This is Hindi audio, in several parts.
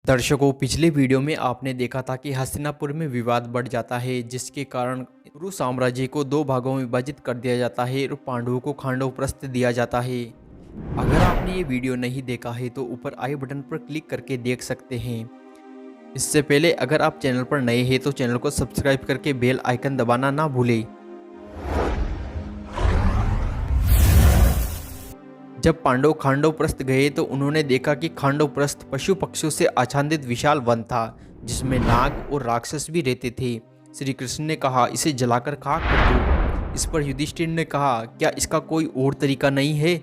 दर्शकों, पिछले वीडियो में आपने देखा था कि हस्तिनापुर में विवाद बढ़ जाता है, जिसके कारण कुरु साम्राज्य को दो भागों में विभाजित कर दिया जाता है और पांडवों को खांडव प्रस्थ दिया जाता है। अगर आपने ये वीडियो नहीं देखा है तो ऊपर आई बटन पर क्लिक करके देख सकते हैं। इससे पहले अगर आप चैनल पर नए हैं तो चैनल को सब्सक्राइब करके बेल आइकन दबाना ना भूलें। जब पांडव खांडव प्रस्थ गए तो उन्होंने देखा कि खांडव प्रस्थ पशु पक्षियों से आच्छादित विशाल वन था, जिसमें नाग और राक्षस भी रहते थे। श्री कृष्ण ने कहा, इसे जलाकर खाक कर दो। इस पर युधिष्ठिर ने कहा, क्या इसका कोई और तरीका नहीं है?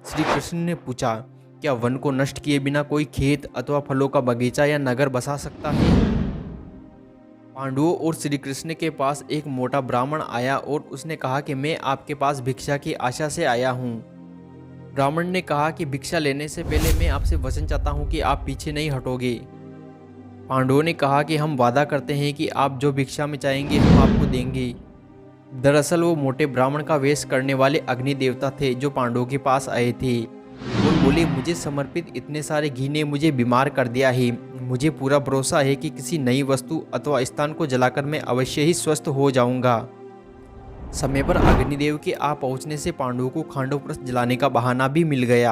श्री कृष्ण ने पूछा, क्या वन को नष्ट किए बिना कोई खेत अथवा फलों का बगीचा या नगर बसा सकता है? पांडवों और श्री कृष्ण के पास एक मोटा ब्राह्मण आया और उसने कहा कि मैं आपके पास भिक्षा की आशा से आया हूँ। ब्राह्मण ने कहा कि भिक्षा लेने से पहले मैं आपसे वचन चाहता हूँ कि आप पीछे नहीं हटोगे। पांडवों ने कहा कि हम वादा करते हैं कि आप जो भिक्षा में चाहेंगे हम आपको देंगे। दरअसल वो मोटे ब्राह्मण का वेश करने वाले अग्नि देवता थे जो पांडवों के पास आए थे और बोले, मुझे समर्पित इतने सारे घी ने मुझे बीमार कर दिया है। मुझे पूरा भरोसा है कि किसी नई वस्तु अथवा स्थान को जलाकर मैं अवश्य ही स्वस्थ हो जाऊंगा। समय पर अग्निदेव के आ पहुंचने से पांडवों को खांडव प्रस्थ जलाने का बहाना भी मिल गया।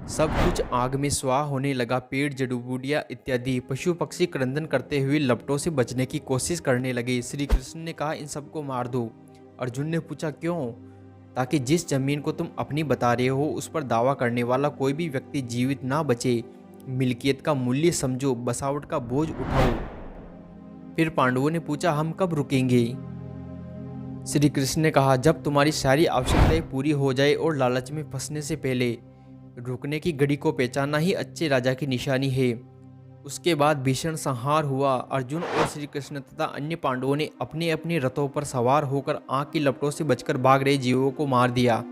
सब कुछ आग में स्वाह होने लगा। पेड़, जड़ी बूटियां इत्यादि पशु पक्षी क्रंदन करते हुए लपटों से बचने की कोशिश करने लगे। श्री कृष्ण ने कहा, इन सबको मार दो। अर्जुन ने पूछा, क्यों? ताकि जिस जमीन को तुम अपनी बता रहे हो उस पर दावा करने वाला कोई भी व्यक्ति जीवित ना बचे। मिल्कियत का मूल्य समझो, बसावट का बोझ उठाओ। फिर पांडवों ने पूछा, हम कब रुकेंगे? श्री कृष्ण ने कहा, जब तुम्हारी सारी आवश्यकताएं पूरी हो जाए और लालच में फंसने से पहले। रुकने की घड़ी को पहचानना ही अच्छे राजा की निशानी है। उसके बाद भीषण संहार हुआ। अर्जुन और श्री कृष्ण तथा अन्य पांडवों ने अपने अपने रथों पर सवार होकर आग की लपटों से बचकर भाग रहे जीवों को मार दिया।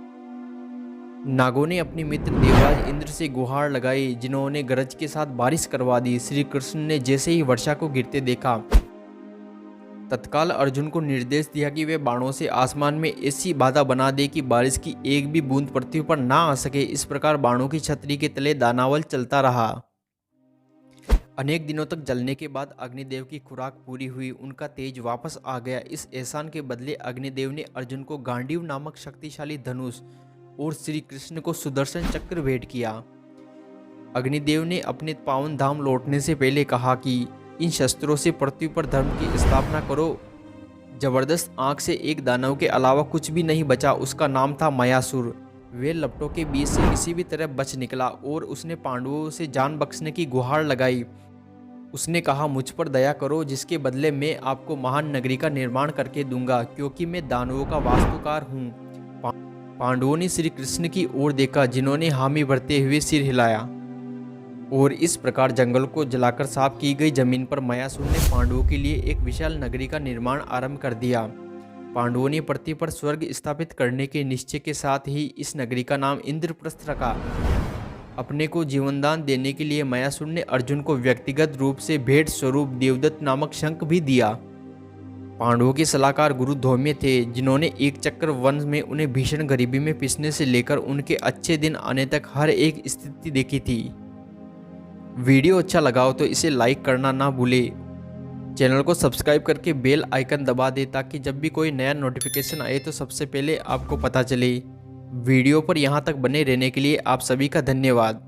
नागों ने अपने मित्र देवराज इंद्र से गुहार लगाई, जिन्होंने गरज के साथ बारिश करवा दी। श्री कृष्ण ने जैसे ही वर्षा को गिरते देखा, तत्काल अर्जुन को निर्देश दिया कि वे बाणों से आसमान में ऐसी बाधा बना दे कि बारिश की एक भी बूंद पृथ्वी पर ना आ सके। इस प्रकार बाणों की छतरी के तले दानावल चलता रहा। अनेक दिनों तक जलने के बाद अग्निदेव की खुराक पूरी हुई, उनका तेज वापस आ गया। इस एहसान के बदले अग्निदेव ने अर्जुन को गांडीव नामक शक्तिशाली धनुष और श्री कृष्ण को सुदर्शन चक्र भेंट किया। अग्निदेव ने अपने पावन धाम लौटने से पहले कहा कि इन शस्त्रों से पृथ्वी पर धर्म की स्थापना करो। जबरदस्त आंख से एक दानव के अलावा कुछ भी नहीं बचा। उसका नाम था मयासुर। वे लपटों के बीच से किसी भी तरह बच निकला और उसने पांडवों से जान बख्शने की गुहार लगाई। उसने कहा, मुझ पर दया करो, जिसके बदले मैं आपको महान नगरी का निर्माण करके दूंगा, क्योंकि मैं दानवों का वास्तुकार हूँ। पांडवों ने श्री कृष्ण की ओर देखा, जिन्होंने हामी भरते हुए सिर हिलाया, और इस प्रकार जंगल को जलाकर साफ की गई जमीन पर मयासुर ने पांडवों के लिए एक विशाल नगरी का निर्माण आरंभ कर दिया। पांडवों ने पृथ्वी पर स्वर्ग स्थापित करने के निश्चय के साथ ही इस नगरी का नाम इंद्रप्रस्थ रखा। अपने को जीवनदान देने के लिए मयासुर ने अर्जुन को व्यक्तिगत रूप से भेंट स्वरूप देवदत्त नामक शंख भी दिया। पांडवों के सलाहकार गुरु धौम्य थे, जिन्होंने एक चक्र वन में उन्हें भीषण गरीबी में पिसने से लेकर उनके अच्छे दिन आने तक हर एक स्थिति देखी थी। वीडियो अच्छा लगा हो तो इसे लाइक करना ना भूले। चैनल को सब्सक्राइब करके बेल आइकन दबा दे ताकि जब भी कोई नया नोटिफिकेशन आए तो सबसे पहले आपको पता चले। वीडियो पर यहाँ तक बने रहने के लिए आप सभी का धन्यवाद।